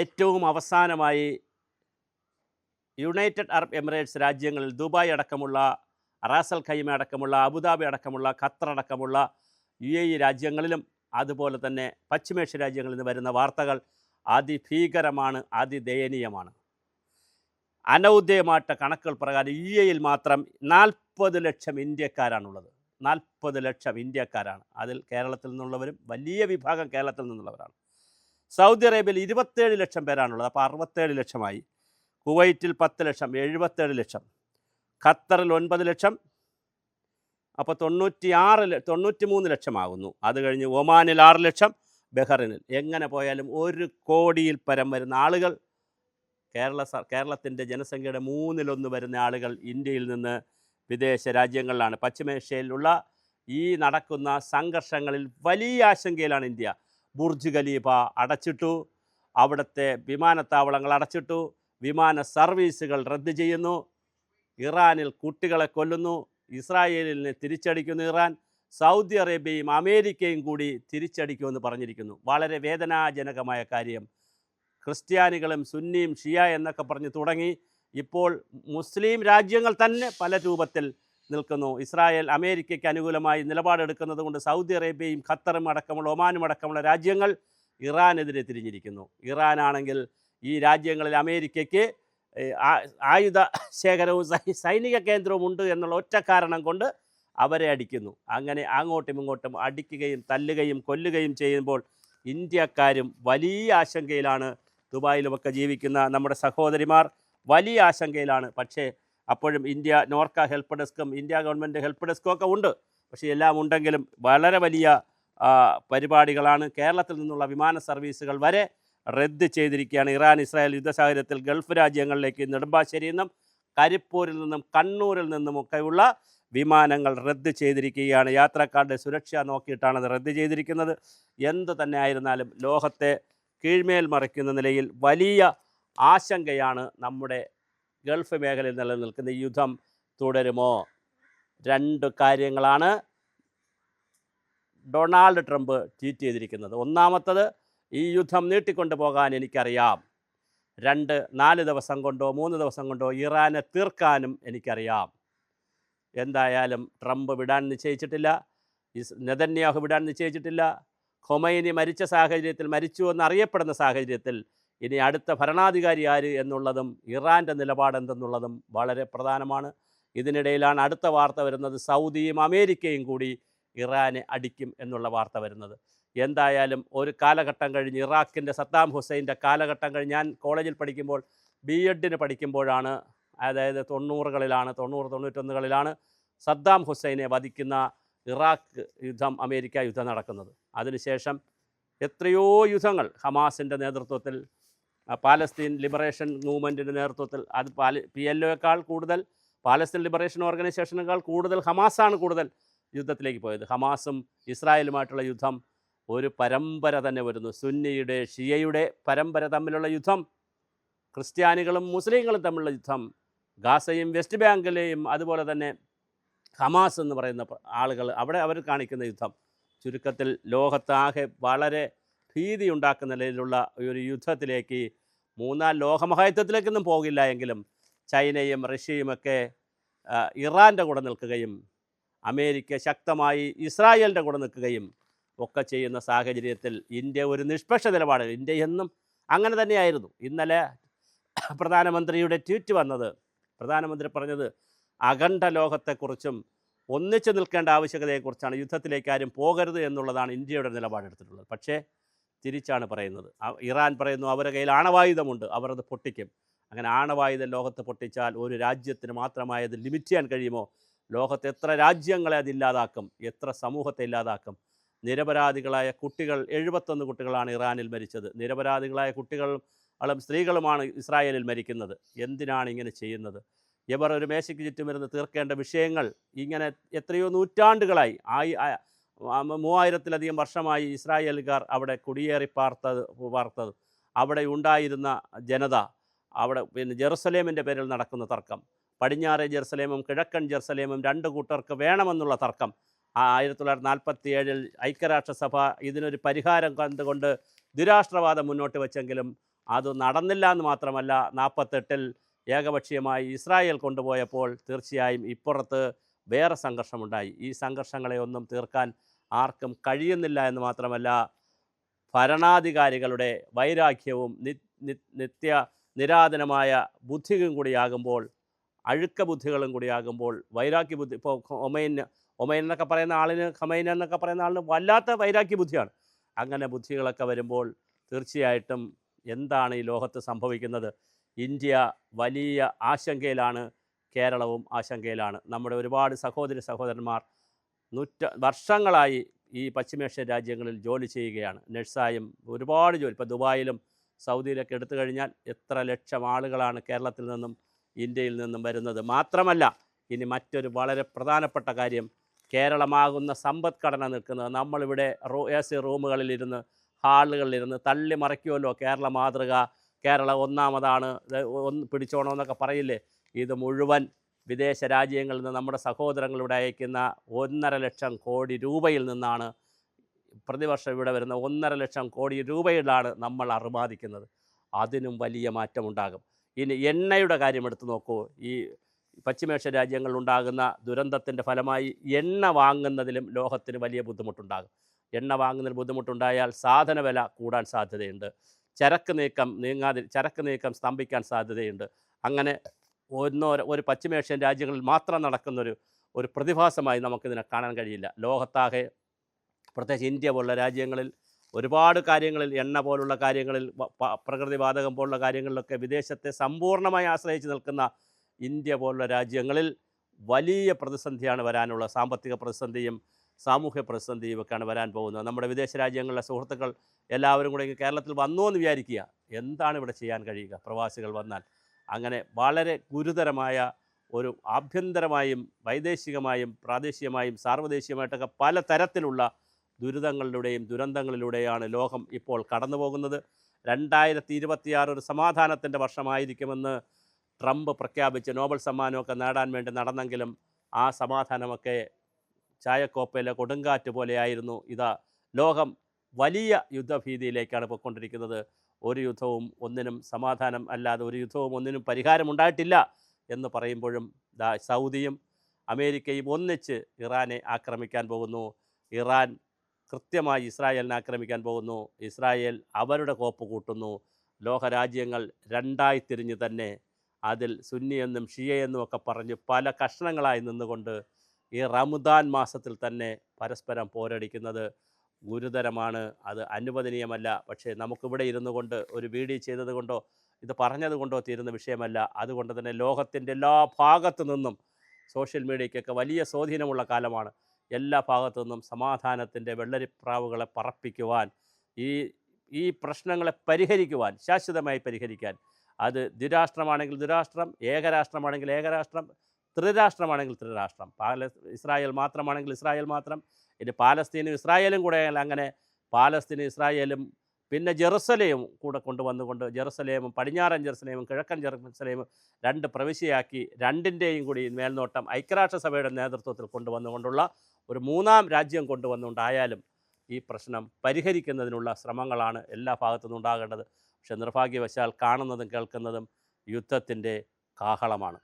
ഏറ്റവും അവസാനമായി United Arab Emirates രാജ്യങ്ങളിൽ ദുബായ് അടക്കമുള്ള റാസൽ ഖൈമ അടക്കമുള്ള അബുദാബി അടക്കമുള്ള ഖത്തർ അടക്കമുള്ള UAE രാജ്യങ്ങളിലും അതുപോലെ തന്നെ പശ്ചിമേഷ്യ രാജ്യങ്ങളിൽ നിന്ന് വരുന്ന വാർത്തകൾ അതിഭീകരമാണ്, അതിദയനീയമാണ്. അനൗദ്യമായിട്ട കണക്കുകൾ പ്രകാരം UAEയിൽ മാത്രം 40 ലക്ഷം ഇന്ത്യക്കാരാണുള്ളത്. 40 ലക്ഷം ഇന്ത്യക്കാരാണ്. അതിൽ കേരളത്തിൽ നിന്നുള്ളവരും വലിയ വിഭാഗം കേരളത്തിൽ നിന്നുള്ളവരാണ്. സൗദി അറേബ്യയിൽ 27 ലക്ഷം പേരാണുള്ളത്. അപ്പോൾ 67 ലക്ഷമായി. കുവൈറ്റിൽ 10 ലക്ഷം, 77 ലക്ഷം. ഖത്തറിൽ 9 ലക്ഷം, അപ്പോൾ 93 ലക്ഷമാകുന്നു. അത് കഴിഞ്ഞ് ഒമാനിൽ 6 ലക്ഷം, ബഹ്റിനിൽ. എങ്ങനെ പോയാലും 1 കോടിയിൽ പരം വരുന്ന ആളുകൾ, കേരളത്തിൻ്റെ ജനസംഖ്യയുടെ 1/3 വരുന്ന ആളുകൾ ഇന്ത്യയിൽ നിന്ന് വിദേശ രാജ്യങ്ങളിലാണ്. പശ്ചിമേഷ്യയിലുള്ള ഈ നടക്കുന്ന സംഘർഷങ്ങളിൽ വലിയ ആശങ്കയിലാണ് ഇന്ത്യ. ബുർജ് ഖലീഫ അടച്ചിട്ടു, അവിടുത്തെ വിമാനത്താവളങ്ങൾ അടച്ചിട്ടു, വിമാന സർവീസുകൾ റദ്ദ് ചെയ്യുന്നു, ഇറാനിൽ കുട്ടികളെ കൊല്ലുന്നു, ഇസ്രായേലിനെ തിരിച്ചടിക്കുന്നു ഇറാൻ, സൗദി അറേബ്യയും അമേരിക്കയും കൂടി തിരിച്ചടിക്കുമെന്ന് പറഞ്ഞിരിക്കുന്നു. വളരെ വേദനാജനകമായ കാര്യം. ക്രിസ്ത്യാനികളും സുന്നിയും ഷിയ എന്നൊക്കെ പറഞ്ഞ് തുടങ്ങി ഇപ്പോൾ മുസ്ലിം രാജ്യങ്ങൾ തന്നെ പല രൂപത്തിൽ നിൽക്കുന്നു. ഇസ്രായേൽ അമേരിക്കയ്ക്ക് അനുകൂലമായി നിലപാടെടുക്കുന്നത് കൊണ്ട് സൗദി അറേബ്യയും ഖത്തറും അടക്കമുള്ള ഒമാനും അടക്കമുള്ള രാജ്യങ്ങൾ ഇറാനെതിരെ തിരിഞ്ഞിരിക്കുന്നു. ഇറാനാണെങ്കിൽ ഈ രാജ്യങ്ങളിൽ അമേരിക്കയ്ക്ക് ആയുധ ശേഖരവും സൈനിക കേന്ദ്രവും ഉണ്ട് എന്നുള്ള ഒറ്റ കാരണം കൊണ്ട് അവരെ അടിക്കുന്നു. അങ്ങനെ അങ്ങോട്ടും ഇങ്ങോട്ടും അടിക്കുകയും തല്ലുകയും കൊല്ലുകയും ചെയ്യുമ്പോൾ ഇന്ത്യക്കാരും വലിയ ആശങ്കയിലാണ്. ദുബായിലുമൊക്കെ ജീവിക്കുന്ന നമ്മുടെ സഹോദരിമാർ വലിയ ആശങ്കയിലാണ്. പക്ഷേ അപ്പോഴും നോർക്ക ഹെൽപ്പ് ഡെസ്കും ഇന്ത്യ ഗവൺമെൻറ് ഹെൽപ്പ് ഡെസ്കും ഒക്കെ ഉണ്ട്. പക്ഷേ എല്ലാം ഉണ്ടെങ്കിലും വളരെ വലിയ പരിപാടികളാണ്. കേരളത്തിൽ നിന്നുള്ള വിമാന സർവീസുകൾ വരെ റദ്ദ് ചെയ്തിരിക്കുകയാണ്. ഇറാൻ ഇസ്രായേൽ യുദ്ധ സാഹചര്യത്തിൽ ഗൾഫ് രാജ്യങ്ങളിലേക്ക് നെടുമ്പാശ്ശേരിയിൽ നിന്നും കരിപ്പൂരിൽ നിന്നും കണ്ണൂരിൽ നിന്നുമൊക്കെയുള്ള വിമാനങ്ങൾ റദ്ദ് ചെയ്തിരിക്കുകയാണ്. യാത്രക്കാരുടെ സുരക്ഷ നോക്കിയിട്ടാണ് അത് റദ്ദ് ചെയ്തിരിക്കുന്നത്. എന്ത് തന്നെ ആയിരുന്നാലും ലോകത്തെ കീഴ്മേൽ മറിക്കുന്ന നിലയിൽ വലിയ ആശങ്കയാണ് നമ്മുടെ ഗൾഫ് മേഖലയിൽ നിലനിൽക്കുന്ന. ഈ യുദ്ധം തുടരുമോ? 2 കാര്യങ്ങളാണ് ഡൊണാൾഡ് ട്രംപ് ട്വീറ്റ് ചെയ്തിരിക്കുന്നത്. ഒന്നാമത്തത്, ഈ യുദ്ധം നീട്ടിക്കൊണ്ടു പോകാൻ എനിക്കറിയാം. 2, 4 ദിവസം കൊണ്ടോ 3 ദിവസം കൊണ്ടോ ഇറാനെ തീർക്കാനും എനിക്കറിയാം. എന്തായാലും ട്രംപ് വിടാൻ നിശ്ചയിച്ചിട്ടില്ല, നെതന്യാഹു വിടാൻ നിശ്ചയിച്ചിട്ടില്ല. ഖൊമൈനി മരിച്ച സാഹചര്യത്തിൽ, മരിച്ചു എന്നറിയപ്പെടുന്ന സാഹചര്യത്തിൽ ഇനി അടുത്ത ഭരണാധികാരി ആര് എന്നുള്ളതും ഇറാൻ്റെ നിലപാടെന്തെന്നുള്ളതും വളരെ പ്രധാനമാണ്. ഇതിനിടയിലാണ് അടുത്ത വാർത്ത വരുന്നത്, സൗദിയും അമേരിക്കയും കൂടി ഇറാനെ അടിക്കും എന്നുള്ള വാർത്ത വരുന്നത്. എന്തായാലും ഒരു കാലഘട്ടം കഴിഞ്ഞ്, ഇറാഖിൻ്റെ സദ്ദാം ഹുസൈൻ്റെ കാലഘട്ടം കഴിഞ്ഞ്, ഞാൻ കോളേജിൽ പഠിക്കുമ്പോൾ BEdന് പഠിക്കുമ്പോഴാണ്, അതായത് 90കളിലാണ്, 90-91കളിലാണ് സദ്ദാം ഹുസൈനെ വധിക്കുന്ന ഇറാഖ് യുദ്ധം, അമേരിക്ക യുദ്ധം നടക്കുന്നത്. അതിനുശേഷം എത്രയോ യുദ്ധങ്ങൾ ഹമാസിൻ്റെ നേതൃത്വത്തിൽ, പാലസ്തീൻ ലിബറേഷൻ മൂവ്മെൻറ്റിൻ്റെ നേതൃത്വത്തിൽ, അത് PLOയേക്കാൾ കൂടുതൽ, പാലസ്തീൻ ലിബറേഷൻ ഓർഗനൈസേഷനേക്കാൾ കൂടുതൽ ഹമാസാണ് കൂടുതൽ യുദ്ധത്തിലേക്ക് പോയത്. ഹമാസും ഇസ്രായേലുമായിട്ടുള്ള യുദ്ധം ഒരു പരമ്പര തന്നെ വരുന്നു. സുന്നിയുടെ ഷിയയുടെ പരമ്പര തമ്മിലുള്ള യുദ്ധം, ക്രിസ്ത്യാനികളും മുസ്ലിങ്ങളും തമ്മിലുള്ള യുദ്ധം, ഗാസയും വെസ്റ്റ് ബാങ്കിലെയും അതുപോലെ തന്നെ ഹമാസ് എന്ന് പറയുന്ന ആളുകൾ അവിടെ അവർ കാണിക്കുന്ന യുദ്ധം, ചുരുക്കത്തിൽ ലോകത്താകെ വളരെ ഭീതി ഉണ്ടാക്കുന്ന നിലയിലുള്ള ഒരു യുദ്ധത്തിലേക്ക്, 3-ാം ലോകമഹായുദ്ധത്തിലേക്കൊന്നും പോകില്ല എങ്കിലും ചൈനയും റഷ്യയുമൊക്കെ ഇറാൻ്റെ കൂടെ നിൽക്കുകയും അമേരിക്ക ശക്തമായി ഇസ്രായേലിൻ്റെ കൂടെ നിൽക്കുകയും ഒക്കെ ചെയ്യുന്ന സാഹചര്യത്തിൽ ഇന്ത്യ ഒരു നിഷ്പക്ഷ നിലപാട്, ഇന്ത്യ എന്നും അങ്ങനെ തന്നെയായിരുന്നു. ഇന്നലെ പ്രധാനമന്ത്രിയുടെ ട്വീറ്റ് വന്നത്, പ്രധാനമന്ത്രി പറഞ്ഞത് അഖണ്ഡ ലോകത്തെക്കുറിച്ചും ഒന്നിച്ചു നിൽക്കേണ്ട ആവശ്യകതയെക്കുറിച്ചാണ്. യുദ്ധത്തിലേക്ക് ആരും പോകരുത് എന്നുള്ളതാണ് ഇന്ത്യയുടെ നിലപാടെടുത്തിട്ടുള്ളത്. പക്ഷേ തിരിച്ചാണ് പറയുന്നത്. ഇറാൻ പറയുന്നു അവരുടെ കയ്യിൽ ആണവായുധമുണ്ട്, അവർ അത് പൊട്ടിക്കും. അങ്ങനെ ആണവായുധം ലോകത്ത് പൊട്ടിച്ചാൽ ഒരു രാജ്യത്തിന് മാത്രമായി അത് ലിമിറ്റ് ചെയ്യാൻ കഴിയുമോ? ലോകത്ത് എത്ര രാജ്യങ്ങളെ അതില്ലാതാക്കും, എത്ര സമൂഹത്തെ ഇല്ലാതാക്കും? നിരപരാധികളായ കുട്ടികൾ, 71 കുട്ടികളാണ് ഇറാനിൽ മരിച്ചത്. നിരപരാധികളായ കുട്ടികളും സ്ത്രീകളുമാണ് ഇസ്രായേലിൽ മരിക്കുന്നത്. എന്തിനാണ് ഇങ്ങനെ ചെയ്യുന്നത്? ഇവർ ഒരു മേശയ്ക്ക് ചുറ്റുമിരുന്ന് തീർക്കേണ്ട വിഷയങ്ങൾ ഇങ്ങനെ എത്രയോ നൂറ്റാണ്ടുകളായി, 3000-ലധികം വർഷമായി ഇസ്രായേലുകാർ അവിടെ കുടിയേറി പാർത്തത്, അവിടെ ഉണ്ടായിരുന്ന ജനത, അവിടെ ജെറുസലേമിൻ്റെ പേരിൽ നടക്കുന്ന തർക്കം, പടിഞ്ഞാറേ ജെറുസലേമും കിഴക്കൻ ജെറുസലേമും 2 കൂട്ടർക്ക് വേണമെന്നുള്ള തർക്കം, 1947 ഐക്യരാഷ്ട്രസഭ ഇതിനൊരു പരിഹാരം കണ്ടുകൊണ്ട് ദ്വിരാഷ്ട്രവാദം മുന്നോട്ട് വെച്ചെങ്കിലും അത് നടന്നില്ല എന്ന് മാത്രമല്ല 48-ൽ ഏകപക്ഷീയമായി ഇസ്രായേൽ കൊണ്ടുപോയപ്പോൾ തീർച്ചയായും ഇപ്പുറത്ത് വേറെ സംഘർഷമുണ്ടായി. ഈ സംഘർഷങ്ങളെ ഒന്നും തീർക്കാൻ ആർക്കും കഴിയുന്നില്ല എന്ന് മാത്രമല്ല, ഭരണാധികാരികളുടെ വൈരാഗ്യവും നിത്യ നിരാധനമായ ബുദ്ധിയും കൂടിയാകുമ്പോൾ, അഴുക്ക ബുദ്ധികളും കൂടിയാകുമ്പോൾ, വൈരാഗ്യ ബുദ്ധി, ഇപ്പോൾ ഒമൈൻ എന്നൊക്കെ പറയുന്ന ആളിന്, ഖമൈൻ എന്നൊക്കെ പറയുന്ന ആളിന് വല്ലാത്ത വൈരാഗ്യ ബുദ്ധിയാണ്. അങ്ങനെ ബുദ്ധികളൊക്കെ വരുമ്പോൾ തീർച്ചയായിട്ടും എന്താണ് ഈ ലോകത്ത് സംഭവിക്കുന്നത്? ഇന്ത്യ വലിയ ആശങ്കയിലാണ്, കേരളവും ആശങ്കയിലാണ്. നമ്മുടെ ഒരുപാട് സഹോദരന്മാർ വർഷങ്ങളായി ഈ പശ്ചിമേഷ്യൻ രാജ്യങ്ങളിൽ ജോലി ചെയ്യുകയാണ്. നഴ്സായും ഒരുപാട് ജോലി, ഇപ്പോൾ ദുബായിലും സൗദിയിലൊക്കെ എടുത്തു കഴിഞ്ഞാൽ എത്ര ലക്ഷം ആളുകളാണ് കേരളത്തിൽ നിന്നും ഇന്ത്യയിൽ നിന്നും വരുന്നത്. മാത്രമല്ല, ഇനി മറ്റൊരു വളരെ പ്രധാനപ്പെട്ട കാര്യം, കേരളമാകുന്ന സമ്പദ്ഘടന നിൽക്കുന്നത്, നമ്മളിവിടെ AC റൂമുകളിലിരുന്ന്, ഹാളുകളിലിരുന്ന് തള്ളി മറിക്കുമല്ലോ കേരള മാതൃക, കേരളം ഒന്നാമതാണ്, പിടിച്ചോണമെന്നൊക്കെ പറയില്ലേ. ഇത് മുഴുവൻ വിദേശ രാജ്യങ്ങളിൽ നിന്ന് നമ്മുടെ സഹോദരങ്ങളിവിടെ അയക്കുന്ന 1.5 ലക്ഷം കോടി രൂപയിൽ നിന്നാണ്. പ്രതിവർഷം ഇവിടെ വരുന്ന 1.5 ലക്ഷം കോടി രൂപയിലാണ് നമ്മൾ അറുമാദിക്കുന്നത്. അതിനും വലിയ മാറ്റമുണ്ടാകും. ഇനി എണ്ണയുടെ കാര്യം എടുത്തു നോക്കൂ. ഈ പശ്ചിമേഷ്യ രാജ്യങ്ങളിലുണ്ടാകുന്ന ദുരന്തത്തിൻ്റെ ഫലമായി എണ്ണ വാങ്ങുന്നതിലും ലോകത്തിന് വലിയ ബുദ്ധിമുട്ടുണ്ടാകും. എണ്ണ വാങ്ങുന്നതിൽ ബുദ്ധിമുട്ടുണ്ടായാൽ സാധന വില കൂടാൻ സാധ്യതയുണ്ട്. ചരക്ക് നീക്കം സ്തംഭിക്കാൻ സാധ്യതയുണ്ട്. അങ്ങനെ ഒരു പശ്ചിമേഷ്യൻ രാജ്യങ്ങളിൽ മാത്രം നടക്കുന്നൊരു പ്രതിഭാസമായി നമുക്കിതിനെ കാണാൻ കഴിയില്ല. ലോകത്താകെ, പ്രത്യേകിച്ച് ഇന്ത്യ പോലുള്ള രാജ്യങ്ങളിൽ ഒരുപാട് കാര്യങ്ങളിൽ, എണ്ണ പോലുള്ള കാര്യങ്ങളിൽ, പ്രകൃതിവാതകം പോലുള്ള കാര്യങ്ങളിലൊക്കെ വിദേശത്തെ സമ്പൂർണ്ണമായി ആശ്രയിച്ച് നിൽക്കുന്ന ഇന്ത്യ പോലുള്ള രാജ്യങ്ങളിൽ വലിയ പ്രതിസന്ധിയാണ് വരാനുള്ള. സാമ്പത്തിക പ്രതിസന്ധിയും സാമൂഹ്യ പ്രതിസന്ധിയും ഒക്കെയാണ് വരാൻ പോകുന്നത്. നമ്മുടെ വിദേശ രാജ്യങ്ങളിലെ സുഹൃത്തുക്കൾ എല്ലാവരും കൂടെ കേരളത്തിൽ വന്നു എന്ന് വിചാരിക്കുക. എന്താണ് ഇവിടെ ചെയ്യാൻ കഴിയുക പ്രവാസികൾ വന്നാൽ? അങ്ങനെ വളരെ ഗുരുതരമായ ഒരു ആഭ്യന്തരമായും വൈദേശികമായും പ്രാദേശികമായും സാർവദേശീയമായിട്ടൊക്കെ പല തരത്തിലുള്ള ദുരിതങ്ങളിലൂടെയും ദുരന്തങ്ങളിലൂടെയാണ് ലോകം ഇപ്പോൾ കടന്നു പോകുന്നത്. 2026 ഒരു സമാധാനത്തിൻ്റെ വർഷമായിരിക്കുമെന്ന് ട്രംപ് പ്രഖ്യാപിച്ച് നോബൽ സമ്മാനമൊക്കെ നേടാൻ വേണ്ടി നടന്നെങ്കിലും ആ സമാധാനമൊക്കെ ചായക്കോപ്പയിലെ കൊടുങ്കാറ്റ് പോലെയായിരുന്നു. ഇതാ ലോകം വലിയ യുദ്ധഭീതിയിലേക്കാണ് പോയിക്കൊണ്ടിരിക്കുന്നത്. ഒരു യുദ്ധവും ഒന്നിനും സമാധാനം അല്ലാതെ, ഒരു യുദ്ധവും ഒന്നിനും പരിഹാരമുണ്ടായിട്ടില്ല എന്ന് പറയുമ്പോഴും സൗദിയും അമേരിക്കയും ഒന്നിച്ച് ഇറാനെ ആക്രമിക്കാൻ പോകുന്നു. ഇറാൻ കൃത്യമായി ഇസ്രായേലിനെ ആക്രമിക്കാൻ പോകുന്നു. ഇസ്രായേൽ അവരുടെ കോപ്പ് കൂട്ടുന്നു. ലോകരാജ്യങ്ങൾ രണ്ടായി തിരിഞ്ഞ് തന്നെ അതിൽ സുന്നിയെന്നും ഷിയയെന്നും ഒക്കെ പറഞ്ഞ് പല കഷ്ണങ്ങളായി നിന്നുകൊണ്ട് ഈ റമദാൻ മാസത്തിൽ തന്നെ പരസ്പരം പോരടിക്കുന്നത് ഗുരുതരമാണ്. അത് അനുവദനീയമല്ല. പക്ഷേ നമുക്കിവിടെ ഇരുന്നു കൊണ്ട് ഒരു വീഡിയോ ചെയ്തത് കൊണ്ടോ ഇത് പറഞ്ഞത് കൊണ്ടോ തീരുന്ന വിഷയമല്ല. അതുകൊണ്ട് തന്നെ ലോകത്തിൻ്റെ എല്ലാ ഭാഗത്തു നിന്നും, സോഷ്യൽ മീഡിയയ്ക്കൊക്കെ വലിയ സ്വാധീനമുള്ള കാലമാണ്, എല്ലാ ഭാഗത്തു നിന്നും സമാധാനത്തിൻ്റെ വെള്ളരിപ്രാവുകളെ പറപ്പിക്കുവാൻ, ഈ പ്രശ്നങ്ങളെ പരിഹരിക്കുവാൻ, ശാശ്വതമായി പരിഹരിക്കാൻ, അത് ദ്വിരാഷ്ട്രമാണെങ്കിൽ ദ്വിരാഷ്ട്രം, ഏകരാഷ്ട്രമാണെങ്കിൽ ഏകരാഷ്ട്രം, ത്രിരാഷ്ട്രമാണെങ്കിൽ ത്രിരാഷ്ട്രം, ഇസ്രായേൽ മാത്രമാണെങ്കിൽ ഇസ്രായേൽ മാത്രം, ഇനി പാലസ്തീനും ഇസ്രായേലും കൂടെ, അങ്ങനെ പാലസ്തീനും ഇസ്രായേലും പിന്നെ ജെറുസലേമും കൂടെ കൊണ്ടുവന്നുകൊണ്ട്, ജെറുസലേമും പടിഞ്ഞാറൻ ജെറുസലേമും കിഴക്കൻ ജെറുസലേമും 2 പ്രവിശ്യയാക്കി, രണ്ടിൻ്റെയും കൂടി മേൽനോട്ടം ഐക്യരാഷ്ട്രസഭയുടെ നേതൃത്വത്തിൽ കൊണ്ടുവന്നുകൊണ്ടുള്ള ഒരു 3ാം രാജ്യം കൊണ്ടുവന്നുകൊണ്ടായാലും ഈ പ്രശ്നം പരിഹരിക്കുന്നതിനുള്ള ശ്രമങ്ങളാണ് എല്ലാ ഭാഗത്തു നിന്നും ഉണ്ടാകേണ്ടത്. പക്ഷേ നിർഭാഗ്യവശാൽ കാണുന്നതും കേൾക്കുന്നതും യുദ്ധത്തിൻ്റെ കാഹളമാണ്.